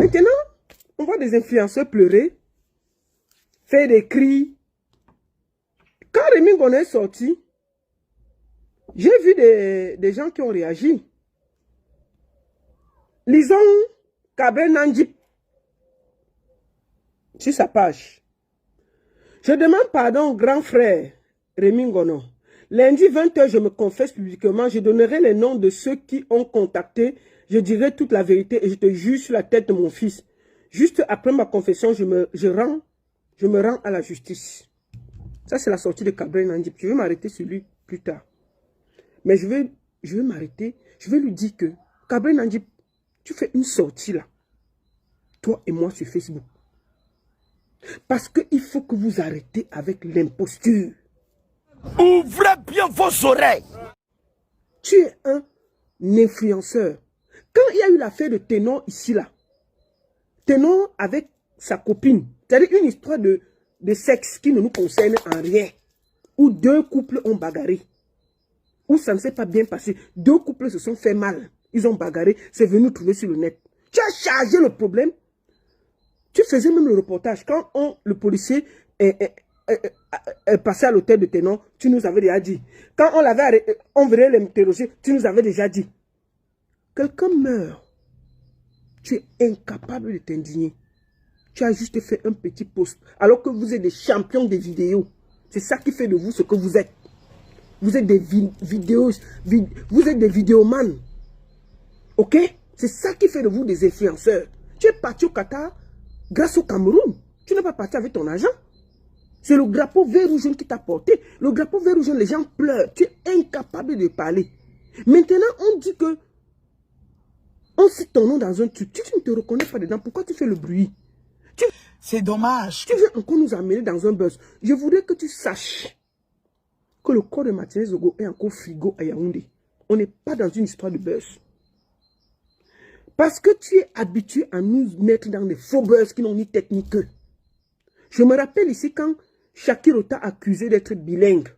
Maintenant, on voit des influenceurs pleurer, faire des cris. Quand Rémi Ngono est sorti, j'ai vu des gens qui ont réagi. Lisons Cabrel Nandjip sur sa page. Je demande pardon au grand frère Rémi Ngono. Lundi 20h, je me confesse publiquement. Je donnerai les noms de ceux qui ont contacté. Je dirai toute la vérité et je te jure sur la tête de mon fils. Juste après ma confession, je me rends à la justice. Ça, c'est la sortie de Cabrel Nandjip. Je vais m'arrêter sur lui plus tard. Mais je vais m'arrêter. Je vais lui dire que Cabrel Nandjip, tu fais une sortie là. Toi et moi sur Facebook. Parce qu'il faut que vous arrêtez avec l'imposture. Ouvrez bien vos oreilles. Tu es un influenceur. Quand il y a eu l'affaire de Ténor ici là, Ténor avec sa copine, c'est-à-dire une histoire de sexe qui ne nous concerne en rien, où deux couples ont bagarré, où ça ne s'est pas bien passé, deux couples se sont fait mal, ils ont bagarré, c'est venu trouver sur le net. Tu as chargé le problème. Tu faisais même le reportage. Quand le policier est passé à l'hôtel de Ténor, tu nous avais déjà dit. Quand on venait l'interroger, tu nous avais déjà dit. Quelqu'un meurt. Tu es incapable de t'indigner. Tu as juste fait un petit post. Alors que vous êtes des champions des vidéos. C'est ça qui fait de vous ce que vous êtes. Vous êtes des vous êtes des vidéomans. Ok? C'est ça qui fait de vous des influenceurs. Tu es parti au Qatar grâce au Cameroun. Tu n'es pas parti avec ton argent. C'est le drapeau vert rouge qui t'a porté. Le drapeau vert rouge, les gens pleurent. Tu es incapable de parler. Maintenant, on dit que on cite ton nom dans un truc. Tu ne te reconnais pas dedans. Pourquoi tu fais le bruit? C'est dommage. Tu veux encore nous amener dans un buzz. Je voudrais que tu saches que le corps de Martinez Zogo est encore frigo à Yaoundé. On n'est pas dans une histoire de buzz. Parce que tu es habitué à nous mettre dans des faux buzz qui n'ont ni tête ni queue. Je me rappelle ici quand Shakiro t'a accusé d'être bilingue.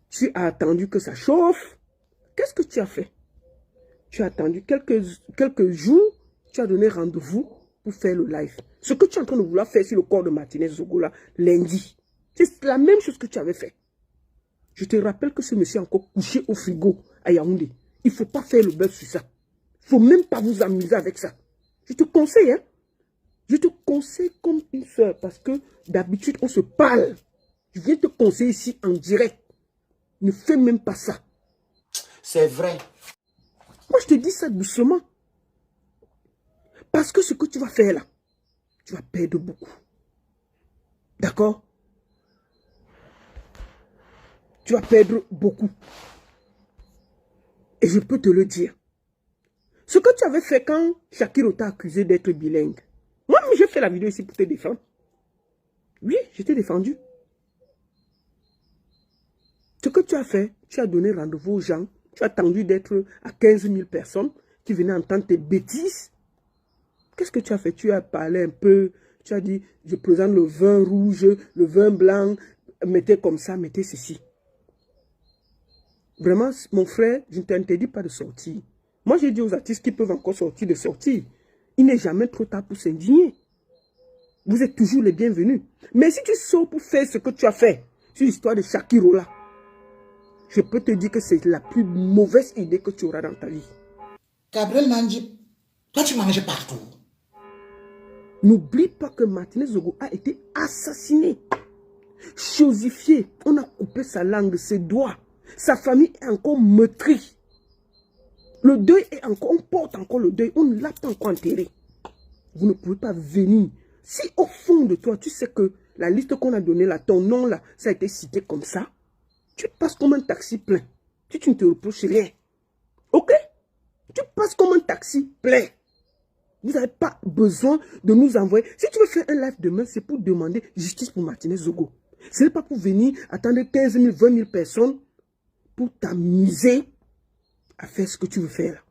Tu as attendu que ça chauffe. Qu'est-ce que tu as fait? Tu as attendu quelques jours. Tu as donné rendez-vous pour faire le live. Ce que tu es en train de vouloir faire sur le corps de Martinez Zogo là, lundi, c'est la même chose que tu avais fait. Je te rappelle que ce monsieur est encore couché au frigo à Yaoundé. Il ne faut pas faire le buzz sur ça. Il ne faut même pas vous amuser avec ça. Je te conseille, hein. Je te conseille comme une soeur parce que d'habitude, on se parle. Je viens te conseiller ici en direct. Ne fais même pas ça. C'est vrai. Moi, je te dis ça doucement. Parce que ce que tu vas faire là, tu vas perdre beaucoup. D'accord? Tu vas perdre beaucoup. Et je peux te le dire. Ce que tu avais fait quand Shakiro t'a accusé d'être bilingue. Moi, j'ai fait la vidéo ici pour te défendre. Oui, je t'ai défendu. Ce que tu as fait, tu as donné rendez-vous aux gens. Tu as attendu d'être à 15 000 personnes qui venaient entendre tes bêtises. Qu'est-ce que tu as fait? Tu as parlé un peu. Tu as dit, je présente le vin rouge, le vin blanc. Mettez comme ça, mettez ceci. Vraiment, mon frère, je ne t'interdis pas de sortir. Moi, j'ai dit aux artistes qui peuvent encore sortir de sortir. Il n'est jamais trop tard pour s'indigner. Vous êtes toujours les bienvenus. Mais si tu sors pour faire ce que tu as fait sur l'histoire de Shakiro là, je peux te dire que c'est la plus mauvaise idée que tu auras dans ta vie. Cabrel Nandjip, toi tu manges partout. N'oublie pas que Martinez Zogo a été assassiné, chosifié. On a coupé sa langue, ses doigts. Sa famille est encore meurtrie. Le deuil est encore, on porte encore le deuil, on ne l'a pas encore enterré. Vous ne pouvez pas venir. Si au fond de toi, tu sais que la liste qu'on a donnée là, ton nom là, ça a été cité comme ça, tu passes comme un taxi plein. Si tu ne te reproches rien. Ok? Tu passes comme un taxi plein. Vous n'avez pas besoin de nous envoyer. Si tu veux faire un live demain, c'est pour demander justice pour Martinez Zogo. Ce n'est pas pour venir attendre 15 000, 20 000 personnes pour t'amuser à faire ce que tu veux faire.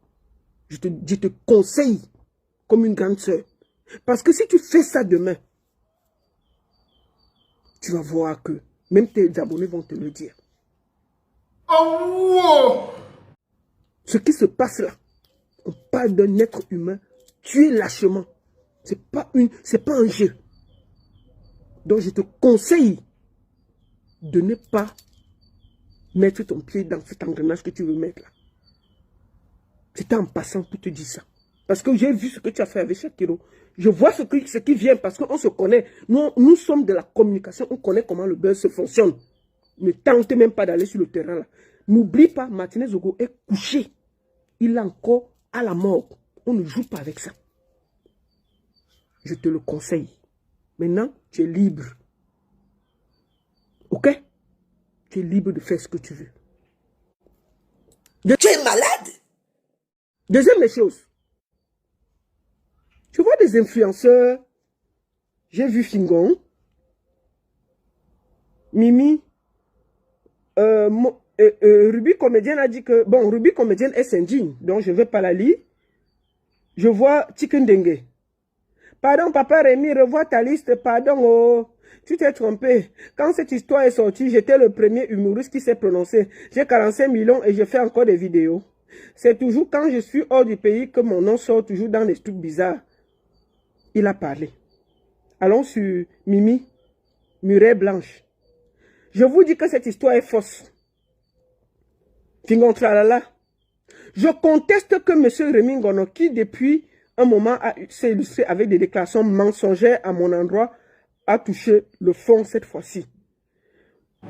Je te conseille comme une grande sœur. Parce que si tu fais ça demain, tu vas voir que même tes abonnés vont te le dire. Oh, wow. Ce qui se passe là, on parle d'un être humain tuer lâchement. C'est pas un jeu. Donc je te conseille de ne pas mettre ton pied dans cet engrenage que tu veux mettre là. C'était en passant pour te dire ça. Parce que j'ai vu ce que tu as fait avec Shakiro. Je vois ce qui vient parce qu'on se connaît. Nous sommes de la communication. On connaît comment le buzz se fonctionne. Ne tente même pas d'aller sur le terrain là. N'oublie pas, Martinez Zogo est couché. Il est encore à la mort. On ne joue pas avec ça. Je te le conseille. Maintenant, tu es libre. Ok? Tu es libre de faire ce que tu veux. Tu es malade? Deuxième des choses. Tu vois des influenceurs. J'ai vu Fingon. Mimi. Ruby Comédienne a dit que... Bon, Ruby Comédienne est Saint-Jean. Donc, je ne vais pas la lire. Je vois Chicken Dengue. Pardon, papa Rémi, revois ta liste. Pardon, oh. Tu t'es trompé. Quand cette histoire est sortie, j'étais le premier humoriste qui s'est prononcé. J'ai 45 millions et je fais encore des vidéos. C'est toujours quand je suis hors du pays que mon nom sort toujours dans des trucs bizarres. Il a parlé. Allons sur Mimi, Murée Blanche. Je vous dis que cette histoire est fausse. Fingon tralala. Je conteste que M. Rémi Ngono, qui depuis un moment s'est illustré avec des déclarations mensongères à mon endroit, a touché le fond cette fois-ci.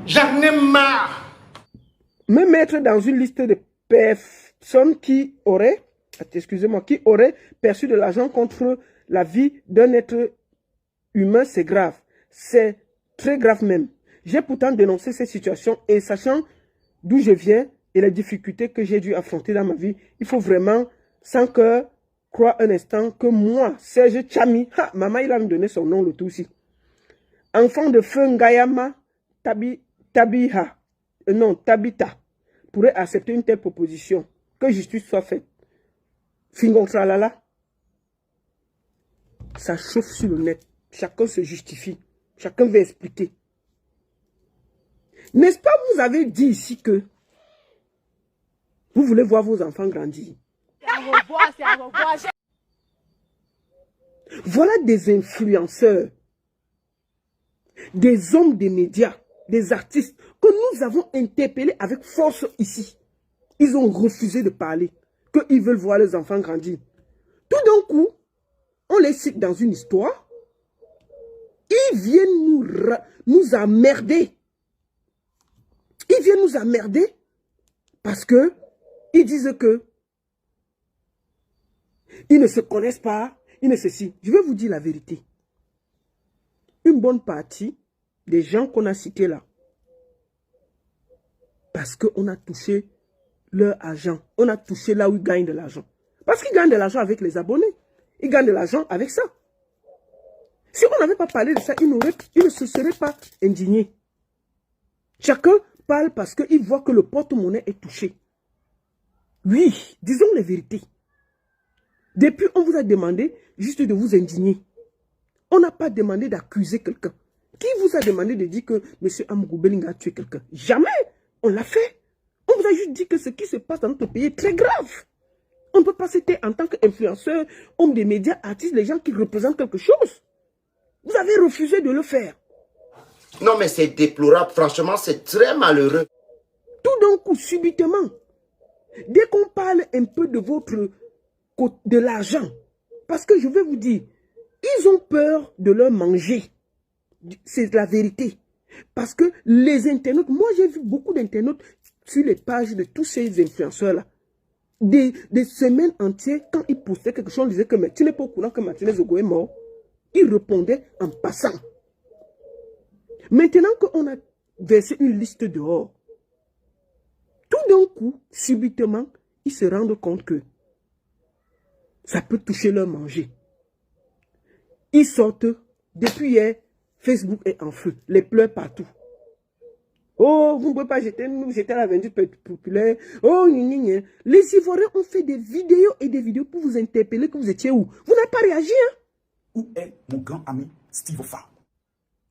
J'en ai marre. Me mettre dans une liste de personnes qui auraient, excusez-moi, qui auraient perçu de l'argent contre la vie d'un être humain, c'est grave. C'est très grave même. J'ai pourtant dénoncé cette situation et sachant d'où je viens et les difficultés que j'ai dû affronter dans ma vie, il faut vraiment, sans cœur, croire un instant que moi, Serge Tchami, maman il a me donné son nom le tout aussi. Enfant de feu Ngayama Tabita, pourrait accepter une telle proposition. Que justice soit faite. Fingon tralala. Ça chauffe sur le net. Chacun se justifie. Chacun veut expliquer. N'est-ce pas, vous avez dit ici que vous voulez voir vos enfants grandir. Voilà des influenceurs, des hommes des médias, des artistes que nous avons interpellés avec force ici. Ils ont refusé de parler, qu'ils veulent voir les enfants grandir. Tout d'un coup, on les cite dans une histoire. Ils viennent nous emmerder. Ils viennent nous emmerder parce que ils disent que ils ne se connaissent pas, ils ne ceci. Je vais vous dire la vérité. Une bonne partie des gens qu'on a cités là, parce qu'on a touché leur argent, on a touché là où ils gagnent de l'argent. Parce qu'ils gagnent de l'argent avec les abonnés. Ils gagnent de l'argent avec ça. Si on n'avait pas parlé de ça, ils ne se seraient pas indignés. Chacun parle parce qu'il voit que le porte-monnaie est touché. Oui, disons les vérités. Depuis, on vous a demandé juste de vous indigner. On n'a pas demandé d'accuser quelqu'un. Qui vous a demandé de dire que M. Amougou Bellinga a tué quelqu'un? Jamais. On l'a fait. On vous a juste dit que ce qui se passe dans notre pays est très grave. On ne peut pas citer en tant qu'influenceur, homme des médias, artiste, les gens qui représentent quelque chose. Vous avez refusé de le faire. Non, mais c'est déplorable. Franchement, c'est très malheureux. Tout d'un coup, subitement, dès qu'on parle un peu de l'argent, parce que je vais vous dire, ils ont peur de leur manger. C'est la vérité. Parce que les internautes, moi j'ai vu beaucoup d'internautes sur les pages de tous ces influenceurs-là. Des semaines entières, quand ils postaient quelque chose, on disait que mais tu n'es pas au courant que Martinez Zogo est mort. Ils répondaient en passant. Maintenant qu'on a versé une liste dehors, tout d'un coup, subitement, ils se rendent compte que ça peut toucher leur manger. Ils sortent, depuis hier, Facebook est en feu, les pleurs partout. Oh, vous ne pouvez pas nous jeter à la vendue populaire. Oh, les Ivoiriens ont fait des vidéos et des vidéos pour vous interpeller que vous étiez où? Vous n'avez pas réagi, hein? Où est mon grand ami Steve Ofa?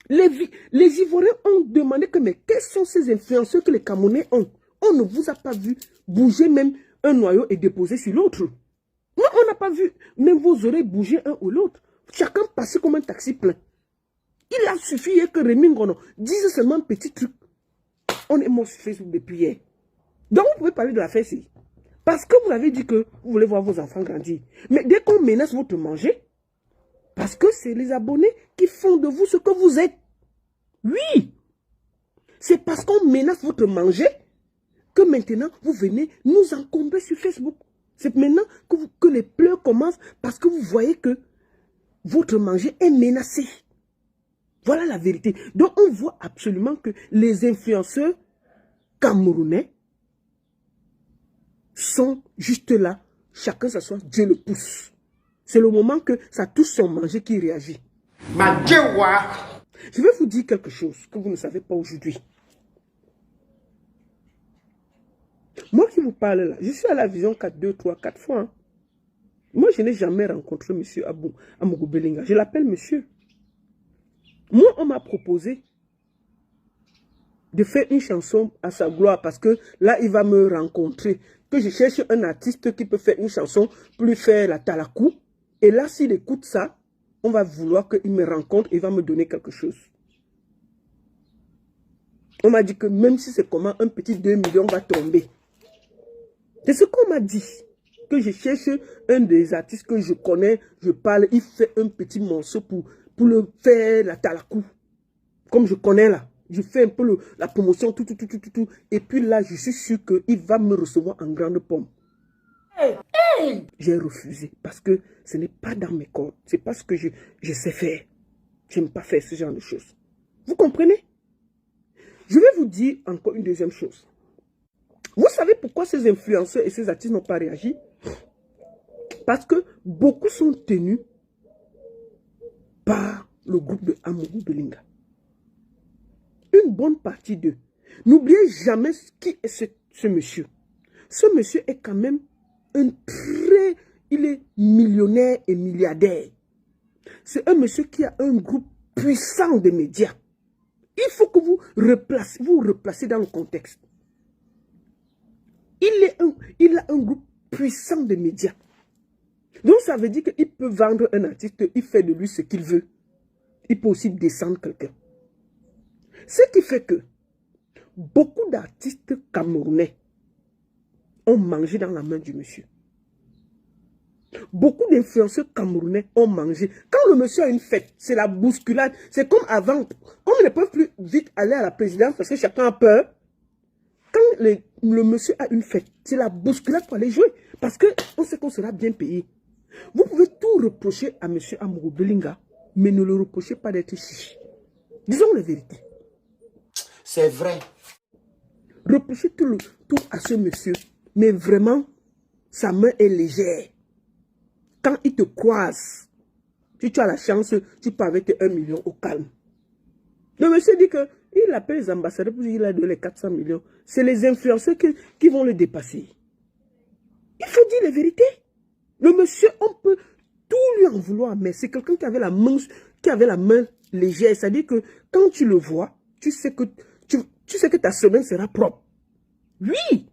Les Ivoiriens ont demandé que, mais quels sont ces influenceurs que les Camerounais ont? On ne vous a pas vu bouger même un noyau et déposer sur l'autre. On Moi, on n'a pas vu même vos oreilles bouger un ou l'autre. Chacun passait comme un taxi plein. Il a suffi que Rémi Ngono dise seulement un petit truc. On est mort sur Facebook depuis hier. Donc, vous pouvez parler de la fête ici. Parce que vous avez dit que vous voulez voir vos enfants grandir. Mais dès qu'on menace votre manger, parce que c'est les abonnés qui font de vous ce que vous êtes. Oui. C'est parce qu'on menace votre manger que maintenant, vous venez nous encombrer sur Facebook. C'est maintenant que les pleurs commencent parce que vous voyez que votre manger est menacé. Voilà la vérité. Donc, on voit absolument que les influenceurs camerounais sont juste là. Chacun s'assoit, Dieu le pousse. C'est le moment que ça touche son manger qui réagit. Je vais vous dire quelque chose que vous ne savez pas aujourd'hui. Moi qui vous parle là, je suis à la vision 4, 2, 3, 4 fois. Hein. Moi, je n'ai jamais rencontré M. Amougou Belinga. Je l'appelle monsieur. Moi, on m'a proposé de faire une chanson à sa gloire parce que là, il va me rencontrer. Que je cherche un artiste qui peut faire une chanson, plus faire la talakou. Et là, s'il écoute ça, on va vouloir qu'il me rencontre et il va me donner quelque chose. On m'a dit que même si c'est comment un petit 2 millions va tomber. C'est ce qu'on m'a dit. Que je cherche un des artistes que je connais, je parle, il fait un petit morceau pour le faire la talakou. Comme je connais là. Je fais un peu la promotion, tout. Et puis là, je suis sûr qu'il va me recevoir en grande pomme. J'ai refusé parce que ce n'est pas dans mes cordes. C'est pas ce que je sais faire. Je n'aime pas faire ce genre de choses. Vous comprenez? Je vais vous dire encore une deuxième chose. Vous savez pourquoi ces influenceurs et ces artistes n'ont pas réagi? Parce que beaucoup sont tenus par le groupe de Amougou Belinga. Une bonne partie d'eux. N'oubliez jamais qui est ce monsieur. Ce monsieur est quand même il est millionnaire et milliardaire. C'est un monsieur qui a un groupe puissant de médias. Il faut que vous replacez dans le contexte. Il a un groupe puissant de médias. Donc ça veut dire qu'il peut vendre un artiste, il fait de lui ce qu'il veut. Il peut aussi descendre quelqu'un. Ce qui fait que beaucoup d'artistes camerounais ont mangé dans la main du monsieur. Beaucoup d'influenceurs camerounais ont mangé. Quand le monsieur a une fête, c'est la bousculade. C'est comme avant. On ne peut plus vite aller à la présidence parce que chacun a peur. Quand le monsieur a une fête, c'est la bousculade pour aller jouer. Parce qu'on sait qu'on sera bien payé. Vous pouvez tout reprocher à monsieur Amougou Belinga, mais ne le reprochez pas d'être chichi. Disons la vérité. C'est vrai. Reprochez tout à ce monsieur. Mais vraiment, sa main est légère. Quand il te croise, si tu as la chance, tu peux avec 1 million au calme. Le monsieur dit qu'il appelle les ambassadeurs pour dire qu'il a donné les 400 millions. C'est les influenceurs qui vont le dépasser. Il faut dire la vérité. Le monsieur, on peut tout lui en vouloir, mais c'est quelqu'un qui avait la main légère. C'est-à-dire que quand tu le vois, tu sais que ta semaine sera propre. Oui.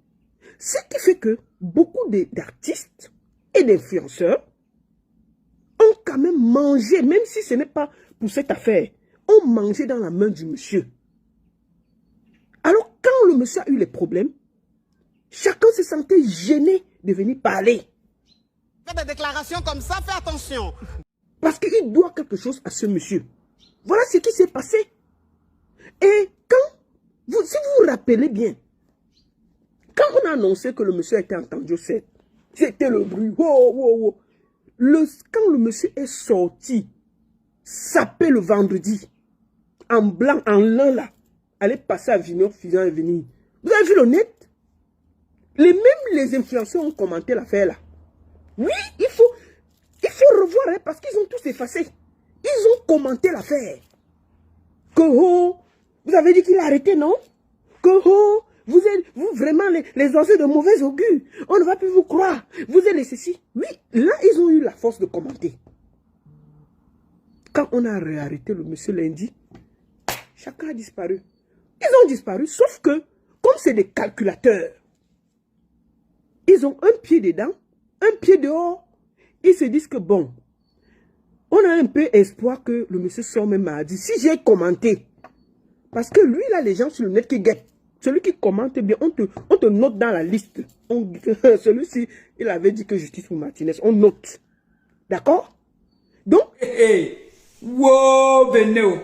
Ce qui fait que beaucoup d'artistes et d'influenceurs ont quand même mangé, même si ce n'est pas pour cette affaire, ont mangé dans la main du monsieur. Alors, quand le monsieur a eu les problèmes, chacun se sentait gêné de venir parler. Faites des déclarations comme ça, fais attention. Parce qu'il doit quelque chose à ce monsieur. Voilà ce qui s'est passé. Et si vous vous rappelez bien, quand on a annoncé que le monsieur a été entendu, c'était le bruit. Quand le monsieur est sorti, sapé le vendredi, en blanc, en lin là, aller passer à Vignon, Fisan et venir. Vous avez vu le net? Même les influenceurs ont commenté l'affaire là. Oui, il faut revoir, hein, parce qu'ils ont tous effacé. Ils ont commenté l'affaire. Que vous avez dit qu'il a arrêté, non? Que vous êtes vraiment les oiseaux de mauvais augure. On ne va plus vous croire. Vous êtes les ceci. Oui, là, ils ont eu la force de commenter. Quand on a réarrêté le monsieur lundi, chacun a disparu. Ils ont disparu, sauf que, comme c'est des calculateurs, ils ont un pied dedans, un pied dehors. ils se disent que bon, on a un peu espoir que le monsieur sort même mardi. Si j'ai commenté, parce que lui, là, les gens sur le net qui guettent, celui qui commente bien, on te note dans la liste. Celui-ci, il avait dit que justice pour Martinez, on note. D'accord? Donc, wow, venez.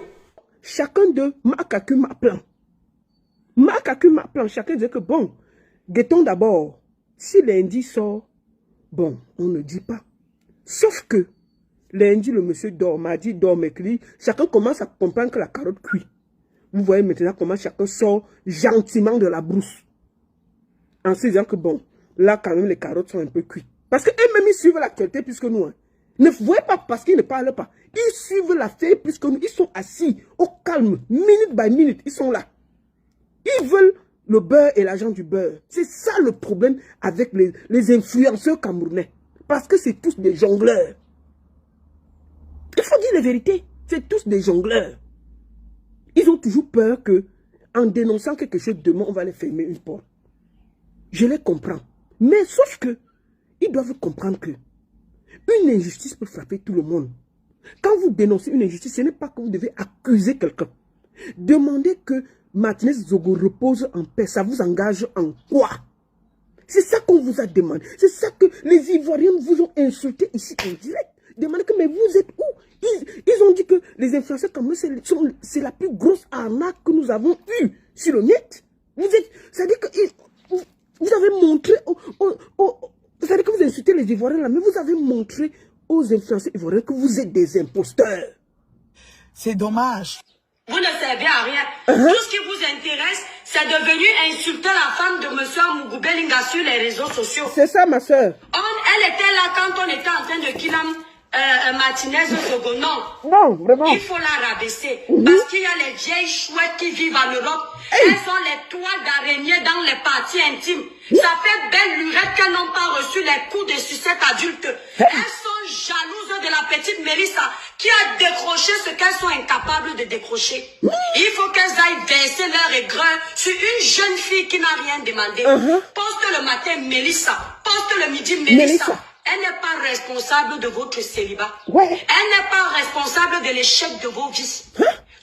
Chacun d'eux m'a plan. Ma plan. Chacun disait que bon, guettons d'abord. Si lundi sort, bon, on ne dit pas. Sauf que lundi, le monsieur dort, mardi dort, mercredi, chacun commence à comprendre que la carotte cuit. Vous voyez maintenant comment chacun sort gentiment de la brousse. En se disant que bon, là quand même les carottes sont un peu cuites. Parce qu'eux-mêmes ils suivent l'actualité plus que nous. Hein. Ne voyez pas parce qu'ils ne parlent pas. Ils suivent la fête plus que nous. Ils sont assis au calme, minute by minute, ils sont là. Ils veulent le beurre et l'argent du beurre. C'est ça le problème avec les influenceurs camerounais. Parce que c'est tous des jongleurs. Il faut dire la vérité. C'est tous des jongleurs. Ils ont toujours peur que, en dénonçant quelque chose, demain, on va les fermer une porte. Je les comprends. Mais sauf que, ils doivent comprendre que une injustice peut frapper tout le monde. Quand vous dénoncez une injustice, ce n'est pas que vous devez accuser quelqu'un. Demandez que Martinez Zogo repose en paix. Ça vous engage en quoi? C'est ça qu'on vous a demandé. C'est ça que les Ivoiriens vous ont insulté ici en direct. Demandez que, mais vous êtes où? Ils ont dit que les influenceurs comme nous, c'est la plus grosse arnaque que nous avons eue sur le net. C'est-à-dire que vous avez montré, c'est-à-dire que vous insultez les Ivoiriens là, mais vous avez montré aux influenceurs ivoiriens que vous êtes des imposteurs. C'est dommage. Vous ne servez à rien. Tout ce qui vous intéresse, c'est devenu insulter la femme de M. Amougou Belinga sur les réseaux sociaux. C'est ça, ma soeur. Elle était là quand on était en train de Kilam Martinez Zogo. Non, vraiment. Il faut la rabaisser. Parce qu'il y a les vieilles chouettes qui vivent en Europe. Elles sont les toiles d'araignée dans les parties intimes. Ça fait belle lurette qu'elles n'ont pas reçu les coups de sucette adultes. Elles sont jalouses de la petite Mélissa qui a décroché ce qu'elles sont incapables de décrocher. Il faut qu'elles aillent verser leur aigreur sur une jeune fille qui n'a rien demandé. Poste le matin Mélissa, poste le midi Mélissa. Elle n'est pas responsable de votre célibat. Elle n'est pas responsable de l'échec de vos vies.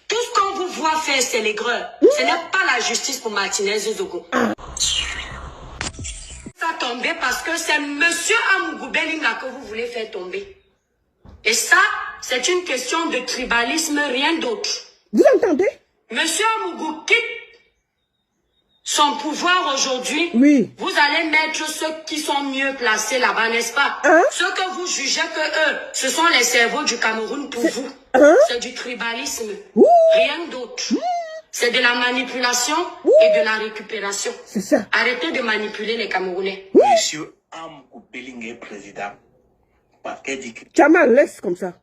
Tout ce qu'on vous voit faire, c'est l'aigreur. Ce n'est pas la justice pour Martinez Zogo. Ça tomber parce que c'est M. Amougou Belinga que vous voulez faire tomber. Et ça, c'est une question de tribalisme, rien d'autre. Vous entendez? M. Amougou quitte son pouvoir aujourd'hui. Oui. Vous allez mettre ceux qui sont mieux placés là-bas, n'est-ce pas? Ceux que vous jugez que eux, ce sont les cerveaux du Cameroun pour vous. C'est du tribalisme. Rien d'autre. C'est de la manipulation et de la récupération. C'est ça. Arrêtez de manipuler les Camerounais. Monsieur Amougou Belinga est président. Parce qu'elle dit que... Chamal, laisse comme ça.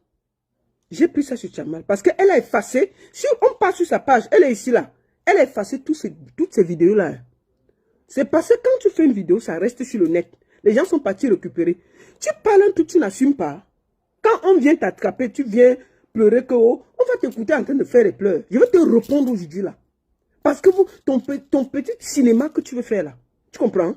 J'ai pris ça sur Chamal. Parce qu'elle a effacé. Si on passe sur sa page, elle est ici là. Elle a effacé toutes ces vidéos-là. C'est parce que quand tu fais une vidéo, ça reste sur le net. Les gens sont partis récupérer. Tu parles un truc, tu n'assumes pas. Quand on vient t'attraper, tu viens pleurer que oh, on va t'écouter en train de faire les pleurs. Je vais te répondre aujourd'hui là. Parce que ton petit cinéma que tu veux faire là, tu comprends?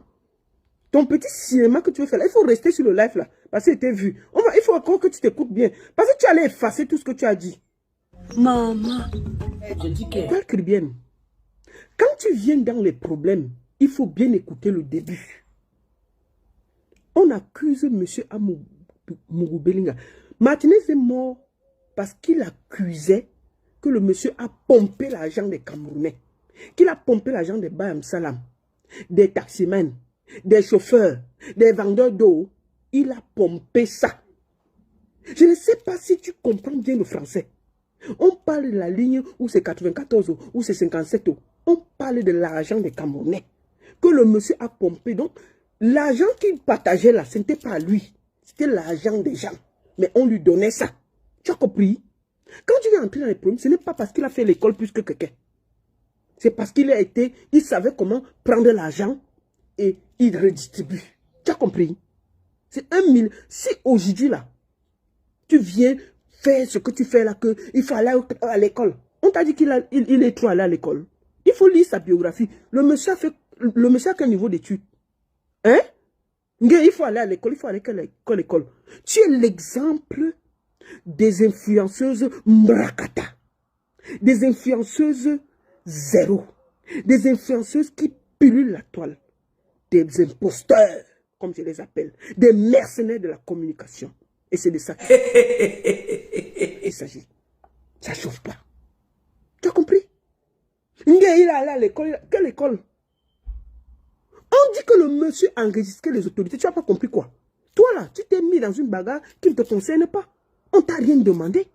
Ton petit cinéma que tu veux faire là, il faut rester sur le live là. Parce que c'était vu. Il faut encore que tu t'écoutes bien. Parce que tu allais effacer tout ce que tu as dit. Maman. Je dis que... Quelle cribienne. Quand tu viens dans les problèmes, il faut bien écouter le début. On accuse M. Amougou Belinga. Martinez est mort parce qu'il accusait que le monsieur a pompé l'argent des Camerounais. Qu'il a pompé l'argent des Bayam Salam, des taximens, des chauffeurs, des vendeurs d'eau. Il a pompé ça. Je ne sais pas si tu comprends bien le français. On parle de la ligne où c'est 94 ou c'est 57 eaux. On parle de l'argent des Camerounais que le monsieur a pompé. Donc, l'argent qu'il partageait là, ce n'était pas lui. C'était l'argent des gens. Mais on lui donnait ça. Tu as compris? Quand tu viens entrer dans les problèmes, ce n'est pas parce qu'il a fait l'école plus que quelqu'un. C'est parce qu'il savait comment prendre l'argent et il redistribue. Tu as compris? C'est 1 000. Si aujourd'hui là, tu viens faire ce que tu fais là, qu'il faut aller à l'école. On t'a dit qu'il est trop allé à l'école. Il faut lire sa biographie. Le monsieur a quel niveau d'études? Hein? Il faut aller à l'école, il faut aller à l'école. Tu es l'exemple des influenceuses Mbrakata, des influenceuses zéro, des influenceuses qui pullulent la toile, des imposteurs, comme je les appelle, des mercenaires de la communication. Et c'est de ça qu'il s'agit. Ça ne chauffe pas. Tu as compris? Il est allé à l'école. Quelle école? On dit que le monsieur a enregistré les autorités. Tu n'as pas compris quoi? Toi là, tu t'es mis dans une bagarre qui ne te concerne pas. On ne t'a rien demandé.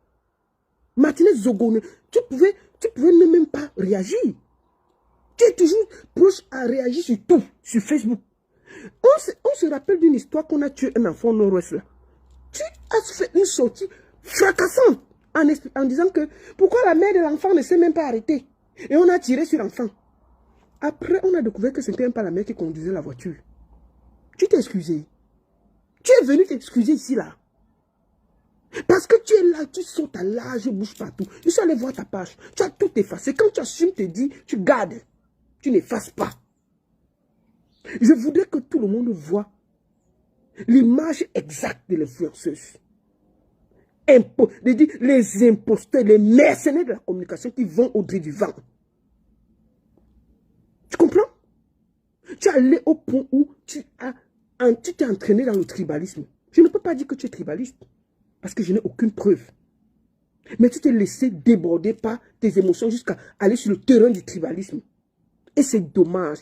Martinez Zogone, tu pouvais ne même pas réagir. Tu es toujours proche à réagir sur tout, sur Facebook. On se rappelle d'une histoire qu'on a tué un enfant au nord-ouest là. Tu as fait une sortie fracassante en disant que pourquoi la mère de l'enfant ne s'est même pas arrêtée. Et on a tiré sur l'enfant. Après, on a découvert que ce n'était même pas la mère qui conduisait la voiture. Tu t'es excusé. Tu es venu t'excuser ici là. Parce que tu es là, tu sautes à large bouche partout. Je suis allé voir ta page. Tu as tout effacé. Quand tu assumes, te dis, tu gardes. Tu n'effaces pas. Je voudrais que tout le monde voit l'image exacte de l'influenceuse. Les imposteurs, les mercenaires de la communication qui vont au gré du vent. Tu comprends? Tu es allé au point où tu t'es entraîné dans le tribalisme. Je ne peux pas dire que tu es tribaliste. Parce que je n'ai aucune preuve. Mais tu t'es laissé déborder par tes émotions jusqu'à aller sur le terrain du tribalisme. Et c'est dommage.